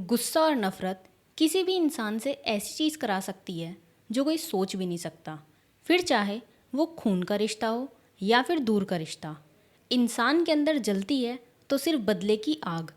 गुस्सा और नफरत किसी भी इंसान से ऐसी चीज़ करा सकती है जो कोई सोच भी नहीं सकता। फिर चाहे वो खून का रिश्ता हो या फिर दूर का रिश्ता, इंसान के अंदर जलती है तो सिर्फ बदले की आग।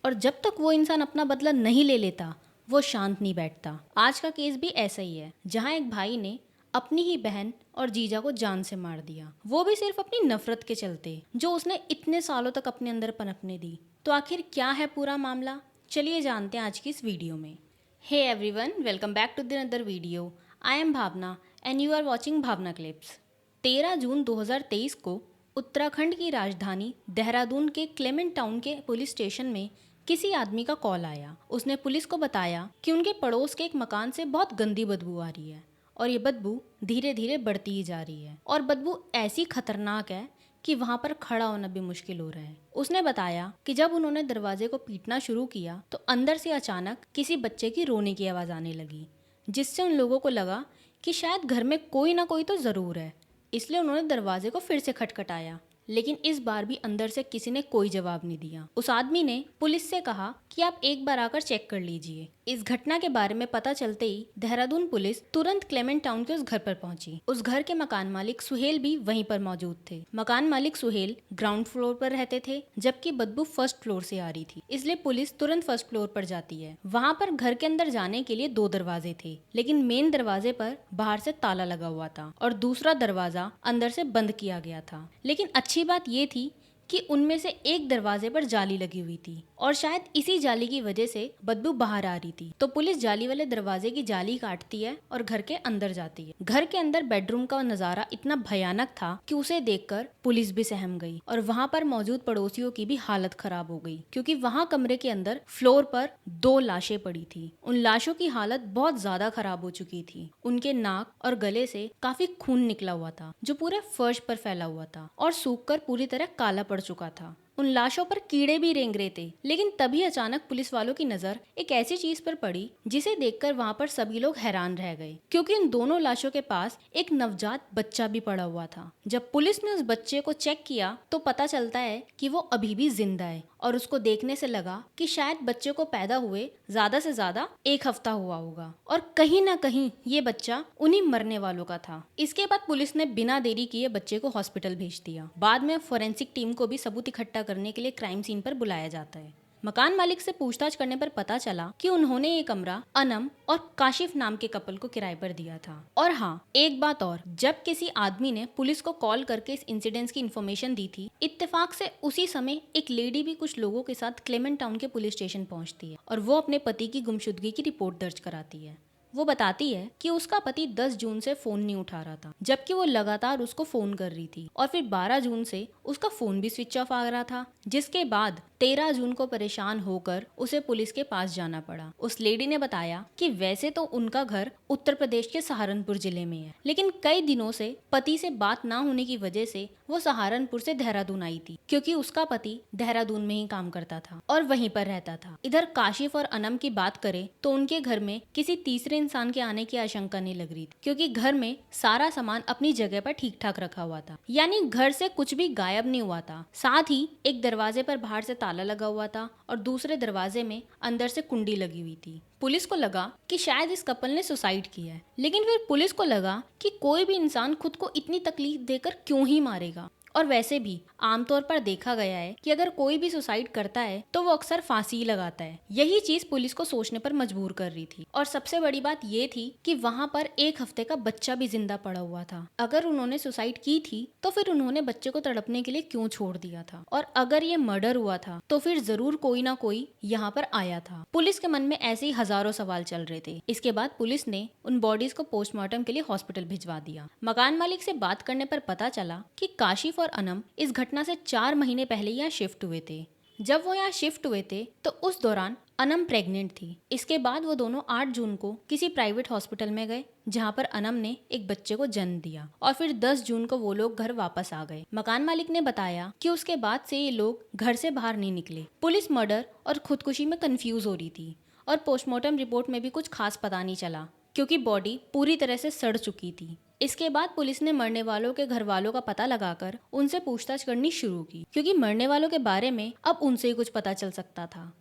और जब तक वो इंसान अपना बदला नहीं ले लेता वो शांत नहीं बैठता। आज का केस भी ऐसा ही है, जहाँ एक भाई ने अपनी ही बहन और जीजा को जान से मार दिया, वो भी सिर्फ अपनी नफरत के चलते जो उसने इतने सालों तक अपने अंदर पनपने दी। तो आखिर क्या है पूरा मामला, चलिए जानते हैं आज की इस वीडियो में। Hey everyone, welcome back to the another video. I am Bhavna and you are watching Bhavna clips. 13 जून 2023 को उत्तराखंड की राजधानी देहरादून के क्लेमेंट टाउन के पुलिस स्टेशन में किसी आदमी का कॉल आया। उसने पुलिस को बताया कि उनके पड़ोस के एक मकान से बहुत गंदी बदबू आ रही है और ये बदबू धीरे धीरे बढ़ती ही जा रही है और बदबू ऐसी खतरनाक है कि वहां पर खड़ा होना भी मुश्किल हो रहा है। उसने बताया कि जब उन्होंने दरवाजे को पीटना शुरू किया तो अंदर से अचानक किसी बच्चे की रोने की आवाज़ आने लगी, जिससे उन लोगों को लगा कि शायद घर में कोई ना कोई तो ज़रूर है। इसलिए उन्होंने दरवाजे को फिर से खटखटाया, लेकिन इस बार भी अंदर से किसी ने कोई जवाब नहीं दिया। उस आदमी ने पुलिस से कहा कि आप एक बार आकर चेक कर लीजिए। इस घटना के बारे में पता चलते ही देहरादून पुलिस तुरंत क्लेमेंट टाउन के उस घर पर पहुंची। उस घर के मकान मालिक सुहेल भी वहीं पर मौजूद थे। मकान मालिक सुहेल ग्राउंड फ्लोर पर रहते थे, जबकि बदबू फर्स्ट फ्लोर से आ रही थी। इसलिए पुलिस तुरंत फर्स्ट फ्लोर पर जाती है। वहाँ पर घर के अंदर जाने के लिए 2 दरवाजे थे, लेकिन मेन दरवाजे पर बाहर से ताला लगा हुआ था और दूसरा दरवाजा अंदर से बंद किया गया था। लेकिन अच्छी बात यह थी कि उनमें से एक दरवाजे पर जाली लगी हुई थी और शायद इसी जाली की वजह से बदबू बाहर आ रही थी। तो पुलिस जाली वाले दरवाजे की जाली काटती है और घर के अंदर जाती है। घर के अंदर बेडरूम का नजारा इतना भयानक था कि उसे देखकर पुलिस भी सहम गई और वहाँ पर मौजूद पड़ोसियों की भी हालत खराब हो गई, क्योंकि वहाँ कमरे के अंदर फ्लोर पर 2 लाशें पड़ी थी। उन लाशों की हालत बहुत ज्यादा खराब हो चुकी थी। उनके नाक और गले से काफी खून निकला हुआ था जो पूरे फर्श पर फैला हुआ था और सूखकर पूरी तरह काला पड़ चुका था। उन लाशों पर कीड़े भी रेंग रहे थे। लेकिन तभी अचानक पुलिस वालों की नजर एक ऐसी चीज पर पड़ी जिसे देखकर वहाँ पर सभी लोग हैरान रह गए, क्योंकि उन दोनों लाशों के पास एक नवजात बच्चा भी पड़ा हुआ था। जब पुलिस ने उस बच्चे को चेक किया तो पता चलता है कि वो अभी भी जिंदा है और उसको देखने से लगा कि शायद बच्चे को पैदा हुए ज्यादा से ज्यादा 1 हफ्ता हुआ होगा और कहीं ना कहीं ये बच्चा उन्हीं मरने वालों का था। इसके बाद पुलिस ने बिना देरी किए बच्चे को हॉस्पिटल भेज दिया। बाद में फोरेंसिक टीम को भी सबूत इकट्ठा करने के लिए क्राइम सीन पर बुलाया जाता है। मकान मालिक से पूछताछ करने पर पता चला कि उन्होंने ये कमरा अनम और काशिफ नाम के कपल को किराए पर दिया था। और हाँ, एक बात और, जब किसी आदमी ने पुलिस को कॉल करके इस इंसिडेंट की इन्फॉर्मेशन दी थी, इत्तेफाक से उसी समय एक लेडी भी कुछ लोगों के साथ क्लेमेंट टाउन के पुलिस स्टेशन पहुंचती है और वो अपने पति की गुमशुदगी की रिपोर्ट दर्ज कराती है। वो बताती है कि उसका पति 10 जून से फोन नहीं उठा रहा था, जबकि वो लगातार उसको फोन कर रही थी और फिर 12 जून से उसका फोन भी स्विच ऑफ आ रहा था, जिसके बाद 13 जून को परेशान होकर उसे पुलिस के पास जाना पड़ा। उस लेडी ने बताया कि वैसे तो उनका घर उत्तर प्रदेश के सहारनपुर जिले में है, लेकिन कई दिनों से पति से बात ना होने की वजह से वो सहारनपुर से देहरादून आई थी, क्योंकि उसका पति देहरादून में ही काम करता था और वहीं पर रहता था। इधर काशिफ और अनम की बात करें तो उनके घर में किसी तीसरे इंसान के आने की आशंका नहीं लग रही थी, क्योंकि घर में सारा सामान अपनी जगह पर ठीक ठाक रखा हुआ था, यानी घर से कुछ भी गायब नहीं हुआ था। साथ ही एक दरवाजे पर बाहर से ताला लगा हुआ था और दूसरे दरवाजे में अंदर से कुंडी लगी हुई थी। पुलिस को लगा कि शायद इस कपल ने सुसाइड किया है, लेकिन फिर पुलिस को लगा कि कोई भी इंसान खुद को इतनी तकलीफ देकर क्यों ही मारेगा। और वैसे भी आमतौर पर देखा गया है कि अगर कोई भी सुसाइड करता है तो वो अक्सर फांसी लगाता है। यही चीज पुलिस को सोचने पर मजबूर कर रही थी। और सबसे बड़ी बात ये थी कि वहाँ पर 1 हफ्ते का बच्चा भी जिंदा पड़ा हुआ था। अगर उन्होंने सुसाइड की थी तो फिर उन्होंने बच्चे को तड़पने के लिए क्यों छोड़ दिया था, और अगर ये मर्डर हुआ था तो फिर जरूर कोई ना कोई यहाँ पर आया था। पुलिस के मन में ऐसे ही हजारों सवाल चल रहे थे। इसके बाद पुलिस ने उन बॉडीज को पोस्टमार्टम के लिए हॉस्पिटल भिजवा दिया। मकान मालिक से बात करने पर पता चला कि काशिफ और अनम इस घटना से 4 महीने पहले यहाँ शिफ्ट हुए थे। जब वो यहाँ शिफ्ट हुए थे तो उस दौरान अनम प्रेग्नेंट थी। इसके बाद वो दोनों 8 जून को किसी प्राइवेट हॉस्पिटल में गए, जहाँ पर अनम ने एक बच्चे को जन्म दिया और फिर 10 जून को वो लोग घर वापस आ गए। मकान मालिक ने बताया कि उसके बाद से ये लोग घर से बाहर नहीं निकले। पुलिस मर्डर और खुदकुशी में कंफ्यूज हो रही थी और पोस्टमार्टम रिपोर्ट में भी कुछ खास पता नहीं चला, क्योंकि बॉडी पूरी तरह से सड़ चुकी थी। इसके बाद पुलिस ने मरने वालों के घर वालों का पता लगाकर उनसे पूछताछ करनी शुरू की, क्योंकि मरने वालों के बारे में अब उनसे ही कुछ पता चल सकता था।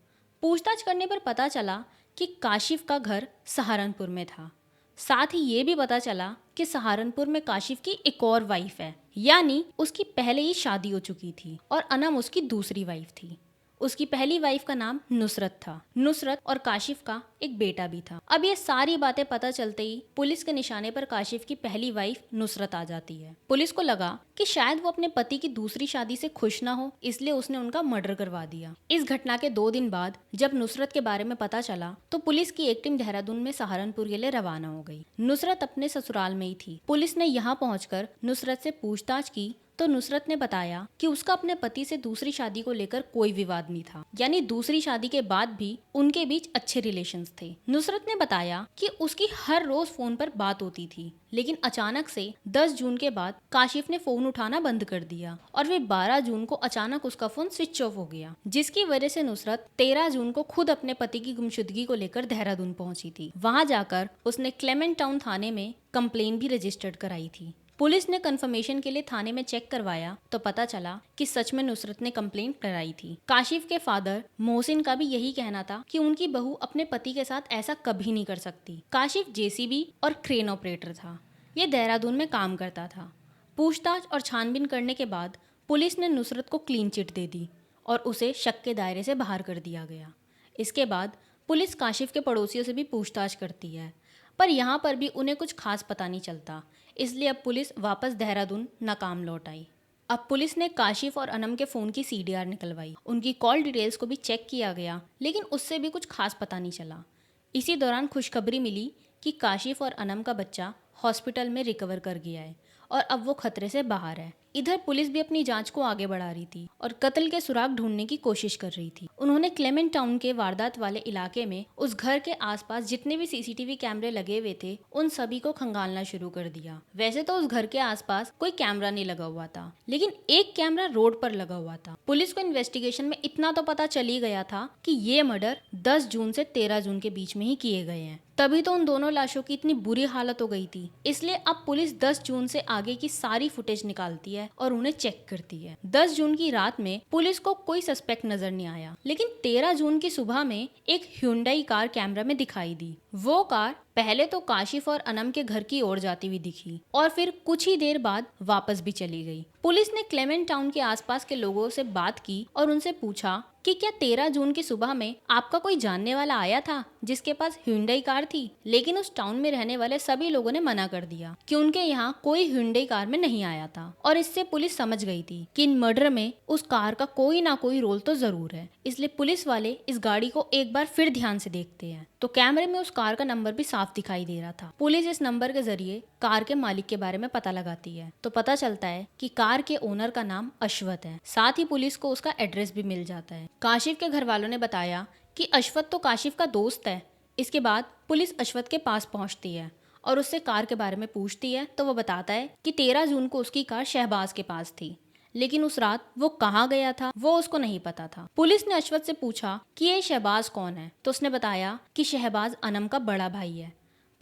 पूछताछ करने पर पता चला कि काशिफ का घर सहारनपुर में था। साथ ही ये भी पता चला कि सहारनपुर में काशिफ की एक और वाइफ है, यानी उसकी पहले ही शादी हो चुकी थी और अनम उसकी दूसरी वाइफ थी। उसकी पहली वाइफ का नाम नुसरत था। नुसरत और काशिफ का एक बेटा भी था। अब ये सारी बातें पता चलते ही पुलिस के निशाने पर काशिफ की पहली वाइफ नुसरत आ जाती है। पुलिस को लगा कि शायद वो अपने पति की दूसरी शादी से खुश ना हो, इसलिए उसने उनका मर्डर करवा दिया। इस घटना के 2 दिन बाद जब नुसरत के बारे में पता चला तो पुलिस की एक टीम देहरादून में सहारनपुर के लिए रवाना हो गई। नुसरत अपने ससुराल में ही थी। पुलिस ने यहाँ पहुंचकर नुसरत से पूछताछ की तो नुसरत ने बताया कि उसका अपने पति से दूसरी शादी को लेकर कोई विवाद नहीं था, यानी दूसरी शादी के बाद भी उनके बीच अच्छे रिलेशंस थे। नुसरत ने बताया कि उसकी हर रोज फोन पर बात होती थी, लेकिन अचानक से 10 जून के बाद काशिफ ने फोन उठाना बंद कर दिया और फिर 12 जून को अचानक उसका फोन स्विच ऑफ हो गया, जिसकी वजह से नुसरत 13 जून को खुद अपने पति की गुमशुदगी को लेकर देहरादून पहुंची थी। वहां जाकर उसने क्लेमेंट टाउन थाने में कंप्लेन भी रजिस्टर्ड कराई थी। पुलिस ने कंफर्मेशन के लिए थाने में चेक करवाया तो पता चला कि सच में नुसरत ने कंप्लेंट कराई थी। काशिफ के फादर मोहसिन का भी यही कहना था कि उनकी बहू अपने पति के साथ ऐसा कभी नहीं कर सकती। काशिफ जेसीबी और क्रेन ऑपरेटर था। ये देहरादून में काम करता था। पूछताछ और छानबीन करने के बाद पुलिस ने नुसरत को क्लीन चिट दे दी और उसे शक के दायरे से बाहर कर दिया गया। इसके बाद पुलिस काशिफ के पड़ोसियों से भी पूछताछ करती है, पर यहाँ पर भी उन्हें कुछ खास पता नहीं चलता, इसलिए अब पुलिस वापस देहरादून नाकाम लौट आई। अब पुलिस ने काशिफ और अनम के फ़ोन की सीडीआर निकलवाई। उनकी कॉल डिटेल्स को भी चेक किया गया, लेकिन उससे भी कुछ खास पता नहीं चला। इसी दौरान खुशखबरी मिली कि काशिफ और अनम का बच्चा हॉस्पिटल में रिकवर कर गया है और अब वो खतरे से बाहर है। इधर पुलिस भी अपनी जांच को आगे बढ़ा रही थी और कत्ल के सुराग ढूंढने की कोशिश कर रही थी। उन्होंने क्लेमेंट टाउन के वारदात वाले इलाके में उस घर के आसपास जितने भी सीसीटीवी कैमरे लगे हुए थे उन सभी को खंगालना शुरू कर दिया। वैसे तो उस घर के आसपास कोई कैमरा नहीं लगा हुआ था, लेकिन एक कैमरा रोड पर लगा हुआ था। पुलिस को इन्वेस्टिगेशन में इतना तो पता चल ही गया था कि ये मर्डर 10 जून से 13 जून के बीच में ही किए गए हैं। तभी तो उन दोनों लाशों की इतनी बुरी हालत हो गई थी। इसलिए अब पुलिस 10 जून से आगे की सारी फुटेज निकालती है और उन्हें चेक करती है। 10 जून की रात में पुलिस को कोई सस्पेक्ट नजर नहीं आया, लेकिन 13 जून की सुबह में एक ह्यूंडई कार कैमरा में दिखाई दी। वो कार पहले तो काशिफ और अनम के घर की ओर जाती हुई दिखी और फिर कुछ ही देर बाद वापस भी चली गई। पुलिस ने क्लेमेंट टाउन के आसपास के लोगों से बात की और उनसे पूछा कि क्या 13 जून की सुबह में आपका कोई जानने वाला आया था जिसके पास ह्यूंडई कार थी, लेकिन उस टाउन में रहने वाले सभी लोगों ने मना कर दिया कि उनके यहाँ कोई ह्यूंडई कार में नहीं आया था। और इससे पुलिस समझ गई थी कि इन मर्डर में उस कार का कोई ना कोई रोल तो जरूर है। इसलिए पुलिस वाले इस गाड़ी को एक बार फिर ध्यान से देखते हैं तो कैमरे में उस कार का नंबर भी साफ दिखाई दे रहा था। पुलिस इस नंबर के जरिए कार के मालिक के बारे में पता लगाती है तो पता चलता है कि कार के ओनर का नाम अश्वत है। साथ ही पुलिस को उसका एड्रेस भी मिल जाता है। काशिफ के घर वालों ने बताया कि अश्वत तो काशिफ का दोस्त है। इसके बाद पुलिस अश्वत के पास पहुंचती है और उससे कार के बारे में पूछती है तो वो बताता है कि 13 जून को उसकी कार शहबाज के पास थी, लेकिन उस रात वो कहाँ गया था वो उसको नहीं पता था। पुलिस ने अश्वत से पूछा कि ये शहबाज कौन है तो उसने बताया कि शहबाज अनम का बड़ा भाई है।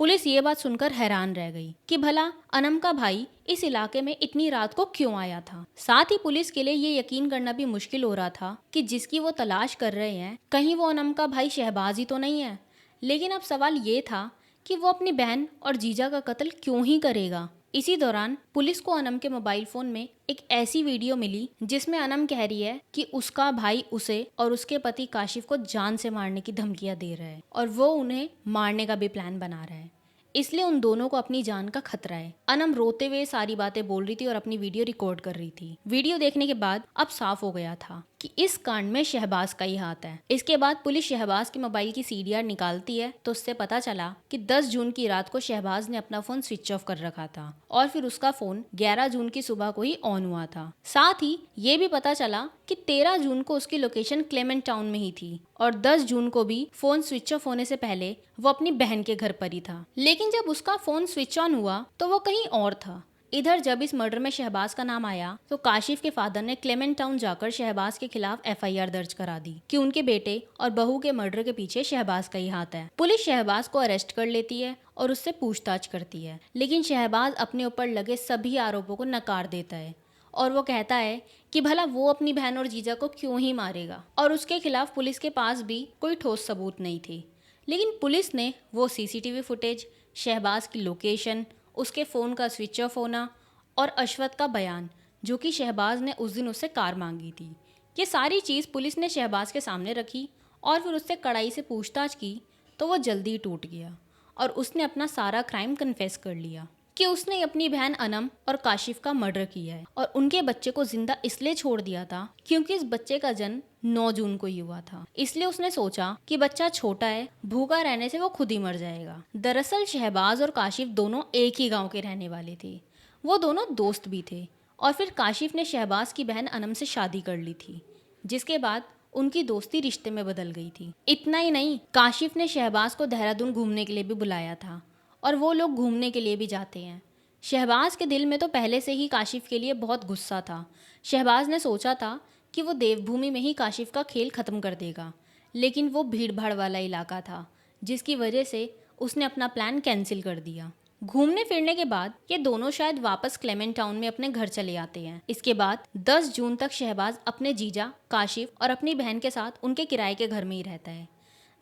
पुलिस ये बात सुनकर हैरान रह गई कि भला अनम का भाई इस इलाके में इतनी रात को क्यों आया था। साथ ही पुलिस के लिए ये यकीन करना भी मुश्किल हो रहा था कि जिसकी वो तलाश कर रहे हैं कहीं वो अनम का भाई शहबाज ही तो नहीं है। लेकिन अब सवाल ये था कि वो अपनी बहन और जीजा का कत्ल क्यों ही करेगा। इसी दौरान पुलिस को अनम के मोबाइल फोन में एक ऐसी वीडियो मिली जिसमें अनम कह रही है कि उसका भाई उसे और उसके पति काशिफ को जान से मारने की धमकियां दे रहा है और वो उन्हें मारने का भी प्लान बना रहा है, इसलिए उन दोनों को अपनी जान का खतरा है। अनम रोते हुए सारी बातें बोल रही थी और अपनी वीडियो रिकॉर्ड कर रही थी। वीडियो देखने के बाद अब साफ हो गया था कि इस कांड में शहबाज का ही हाथ है। इसके बाद पुलिस शहबाज के मोबाइल की सीडीआर निकालती है तो उससे पता चला कि 10 जून की रात को शहबाज ने अपना फोन स्विच ऑफ कर रखा था और फिर उसका फोन 11 जून की सुबह को ही ऑन हुआ था। साथ ही ये भी पता चला कि 13 जून को उसकी लोकेशन क्लेमेंट टाउन में ही थी और 10 जून को भी फोन स्विच ऑफ होने से पहले वो अपनी बहन के घर पर ही था। लेकिन जब उसका फोन स्विच ऑन हुआ तो वो कहीं और था। इधर जब इस मर्डर में शहबाज का नाम आया तो काशिफ के फादर ने क्लेमेंट टाउन जाकर शहबाज के खिलाफ एफआईआर दर्ज करा दी कि उनके बेटे और बहू के मर्डर के पीछे शहबाज का ही हाथ है। पुलिस शहबाज को अरेस्ट कर लेती है और उससे पूछताछ करती है, लेकिन शहबाज अपने ऊपर लगे सभी आरोपों को नकार देता है और वो कहता है कि भला वो अपनी बहन और जीजा को क्यों ही मारेगा, और उसके खिलाफ पुलिस के पास भी कोई ठोस सबूत नहीं थे। लेकिन पुलिस ने वो सीसीटीवी फुटेज, शहबाज की लोकेशन, उसके फ़ोन का स्विच ऑफ होना और अशवत का बयान, जो कि शहबाज ने उस दिन उससे कार मांगी थी, ये सारी चीज़ पुलिस ने शहबाज के सामने रखी और फिर उससे कड़ाई से पूछताछ की तो वो जल्दी ही टूट गया और उसने अपना सारा क्राइम कन्फेस कर लिया कि उसने अपनी बहन अनम और काशिफ का मर्डर किया है और उनके बच्चे को जिंदा इसलिए छोड़ दिया था क्योंकि इस बच्चे का जन्म 9 जून को ही हुआ था। इसलिए उसने सोचा कि बच्चा छोटा है, भूखा रहने से वो खुद ही मर जाएगा। दरअसल शहबाज और काशिफ दोनों एक ही गांव के रहने वाले थे, वो दोनों दोस्त भी थे। और फिर काशिफ ने शहबाज की बहन अनम से शादी कर ली थी, जिसके बाद उनकी दोस्ती रिश्ते में बदल गई थी। इतना ही नहीं, काशिफ ने शहबाज को देहरादून घूमने के लिए भी बुलाया था और वो लोग घूमने के लिए भी जाते हैं। शहबाज के दिल में तो पहले से ही काशिफ के लिए बहुत गुस्सा था। शहबाज ने सोचा था कि वो देवभूमि में ही काशिफ का खेल ख़त्म कर देगा, लेकिन वो भीड़ भाड़ वाला इलाका था, जिसकी वजह से उसने अपना प्लान कैंसिल कर दिया। घूमने फिरने के बाद ये दोनों शायद वापस क्लेमेंट टाउन में अपने घर चले आते हैं। इसके बाद 10 जून तक शहबाज अपने जीजा, काशिफ और अपनी बहन के साथ उनके किराए के घर में ही रहता है।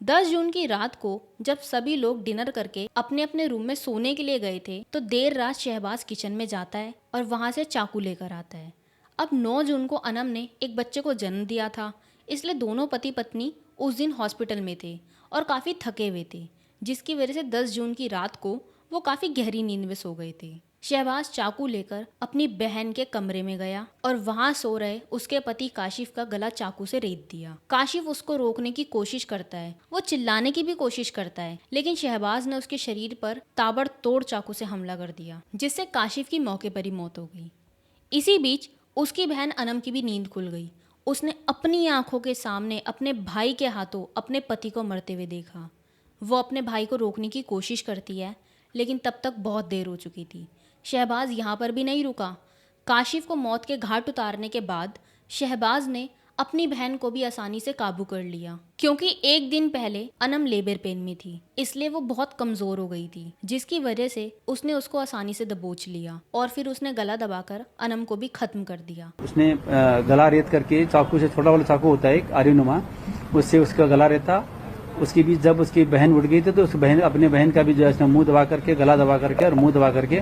10 जून की रात को जब सभी लोग डिनर करके अपने अपने रूम में सोने के लिए गए थे तो देर रात शहबाज किचन में जाता है और वहां से चाकू लेकर आता है। अब 9 जून को अनम ने एक बच्चे को जन्म दिया था, इसलिए दोनों पति पत्नी उस दिन हॉस्पिटल में थे और काफ़ी थके हुए थे, जिसकी वजह से 10 जून की रात को वो काफ़ी गहरी नींद में सो गए थे। शहबाज चाकू लेकर अपनी बहन के कमरे में गया और वहां सो रहे उसके पति काशिफ का गला चाकू से रेत दिया। काशिफ उसको रोकने की कोशिश करता है, वो चिल्लाने की भी कोशिश करता है, लेकिन शहबाज ने उसके शरीर पर ताबड़तोड़ चाकू से हमला कर दिया, जिससे काशिफ की मौके पर ही मौत हो गई। इसी बीच उसकी बहन अनम की भी नींद खुल गई। उसने अपनी आंखों के सामने अपने भाई के हाथों अपने पति को मरते हुए देखा। वो अपने भाई को रोकने की कोशिश करती है, लेकिन तब तक बहुत देर हो चुकी थी। शहबाज यहाँ पर भी नहीं रुका। काशिफ को मौत के घाट उतारने के बाद शहबाज ने अपनी बहन को भी आसानी से काबू कर लिया, क्योंकि एक दिन पहले अनम लेबर पेन में थी, इसलिए वो बहुत कमजोर हो गई थी, जिसकी वजह से उसने उसको आसानी से दबोच लिया और फिर उसने गला दबाकर अनम को भी खत्म कर दिया। उसने गला रेत करके चाकू से, छोटा वाला चाकू होता है एक आर्यनुमा, उससे उसका गला रेता। उसके बीच जब उसकी बहन उठ गई थी तो उस बहन अपने बहन का भी जो है उसने मुंह दबा करके, गला दबा करके और मुंह दबा करके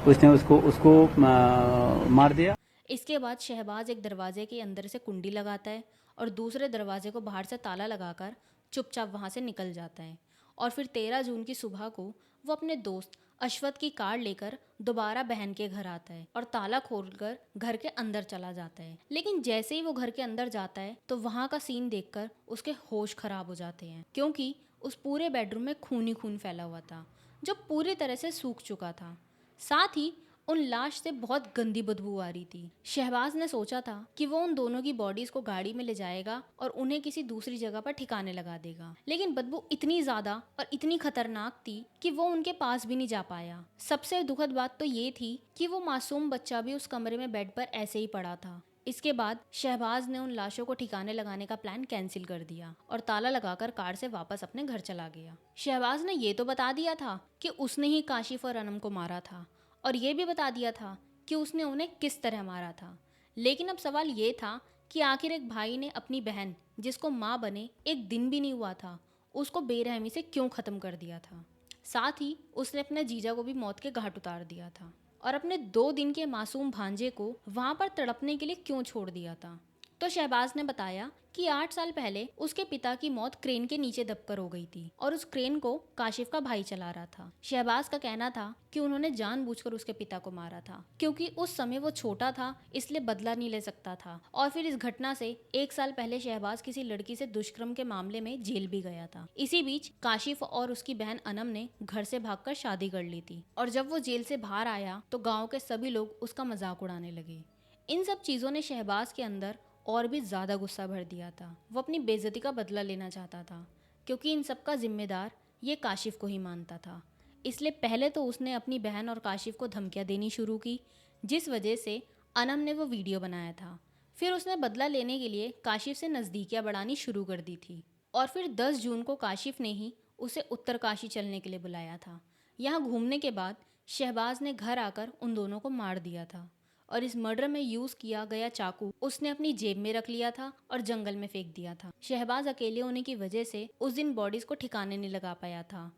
उसने उसको मार दिया। इसके बाद शहबाज एक दरवाजे के अंदर से कुंडी लगाता है और दूसरे दरवाजे को बाहर से ताला लगाकर चुपचाप वहां से निकल जाता है। और फिर 13 जून की सुबह को वो अपने दोस्त अशवत की कार लेकर दोबारा बहन के घर आता है और ताला खोलकर घर के अंदर चला जाता है। लेकिन जैसे ही वो घर के अंदर जाता है तो वहां का सीन देखकर उसके होश खराब हो जाते हैं, क्योंकि उस पूरे बेडरूम में खून ही खून फैला हुआ था, जो पूरी तरह से सूख चुका था। साथ ही उन लाश से बहुत गंदी बदबू आ रही थी। शहबाज ने सोचा था कि वो उन दोनों की बॉडीज को गाड़ी में ले जाएगा और उन्हें किसी दूसरी जगह पर ठिकाने लगा देगा, लेकिन बदबू इतनी ज्यादा और इतनी खतरनाक थी कि वो उनके पास भी नहीं जा पाया। सबसे दुखद बात तो ये थी कि वो मासूम बच्चा भी उस कमरे में बेड पर ऐसे ही पड़ा था। इसके बाद शहबाज ने उन लाशों को ठिकाने लगाने का प्लान कैंसिल कर दिया और ताला लगाकर कार से वापस अपने घर चला गया। शहबाज ने ये तो बता दिया था कि उसने ही काशिफ और अनम को मारा था और ये भी बता दिया था कि उसने उन्हें किस तरह मारा था, लेकिन अब सवाल ये था कि आखिर एक भाई ने अपनी बहन, जिसको माँ बने एक दिन भी नहीं हुआ था, उसको बेरहमी से क्यों ख़त्म कर दिया था। साथ ही उसने अपने जीजा को भी मौत के घाट उतार दिया था और अपने 2 दिन के मासूम भांजे को वहाँ पर तड़पने के लिए क्यों छोड़ दिया था। तो शहबाज ने बताया कि 8 साल पहले उसके पिता की मौत क्रेन के नीचे दबकर हो गई थी और उस क्रेन को काशिफ का भाई चला रहा था। शहबाज का कहना था कि उन्होंने जानबूझकर उसके पिता को मारा था, क्योंकि उस समय वो छोटा था, इसलिए बदला नहीं ले सकता था। और फिर इस घटना से 1 साल पहले शहबाज किसी लड़की से दुष्कर्म के मामले में जेल भी गया था। इसी बीच काशिफ और उसकी बहन अनम ने घर से भागकर शादी कर ली थी और जब वो जेल से बाहर आया तो गाँव के सभी लोग उसका मजाक उड़ाने लगे। इन सब चीज़ों ने शहबाज के अंदर और भी ज़्यादा गुस्सा भर दिया था। वो अपनी बेइज्जती का बदला लेना चाहता था, क्योंकि इन सब का जिम्मेदार ये काशिफ को ही मानता था। इसलिए पहले तो उसने अपनी बहन और काशिफ को धमकियाँ देनी शुरू की, जिस वजह से अनम ने वो वीडियो बनाया था। फिर उसने बदला लेने के लिए काशिफ से नज़दीकियाँ बढ़ानी शुरू कर दी थी और फिर 10 जून को काशिफ ने ही उसे उत्तरकाशी चलने के लिए बुलाया था। यहाँ घूमने के बाद शहबाज ने घर आकर उन दोनों को मार दिया था। और इस मर्डर में यूज किया गया चाकू उसने अपनी जेब में रख लिया था और जंगल में फेंक दिया था। शहबाज अकेले होने की वजह से उस दिन बॉडीज को ठिकाने नहीं लगा पाया था।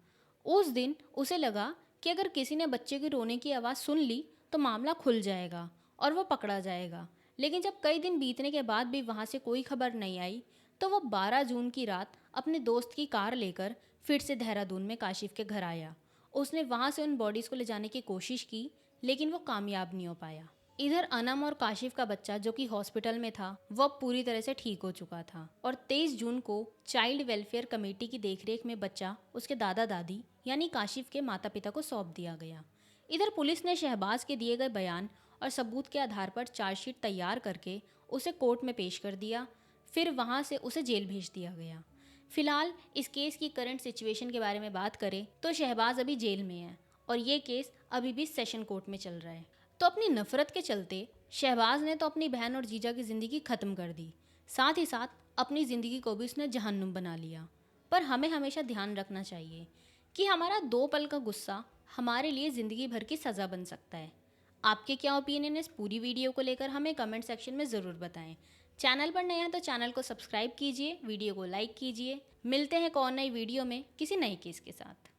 उस दिन उसे लगा कि अगर किसी ने बच्चे की रोने की आवाज़ सुन ली तो मामला खुल जाएगा और वो पकड़ा जाएगा। लेकिन जब कई दिन बीतने के बाद भी वहाँ से कोई खबर नहीं आई तो वो 12 जून की रात अपने दोस्त की कार लेकर फिर से देहरादून में काशिफ के घर आया। उसने वहाँ से उन बॉडीज़ को ले जाने की कोशिश की लेकिन वो कामयाब नहीं हो पाया। इधर अनम और काशिफ का बच्चा जो कि हॉस्पिटल में था वो अब पूरी तरह से ठीक हो चुका था और 23 जून को चाइल्ड वेलफेयर कमेटी की देखरेख में बच्चा उसके दादा दादी यानी काशिफ के माता पिता को सौंप दिया गया। इधर पुलिस ने शहबाज के दिए गए बयान और सबूत के आधार पर चार्जशीट तैयार करके उसे कोर्ट में पेश कर दिया। फिर वहाँ से उसे जेल भेज दिया गया। फिलहाल इस केस की करंट सिचुएशन के बारे में बात करें तो शहबाज अभी जेल में है और ये केस अभी भी सेशन कोर्ट में चल रहा है। तो अपनी नफरत के चलते शहबाज ने तो अपनी बहन और जीजा की ज़िंदगी ख़त्म कर दी, साथ ही साथ अपनी ज़िंदगी को भी उसने जहन्नुम बना लिया। पर हमें हमेशा ध्यान रखना चाहिए कि हमारा 2 पल का गुस्सा हमारे लिए ज़िंदगी भर की सज़ा बन सकता है। आपके क्या ओपिनियन है इस पूरी वीडियो को लेकर हमें कमेंट सेक्शन में ज़रूर बताएं। चैनल पर नए हैं तो चैनल को सब्सक्राइब कीजिए, वीडियो को लाइक कीजिए। मिलते हैं एक और नई वीडियो में किसी नए केस के साथ।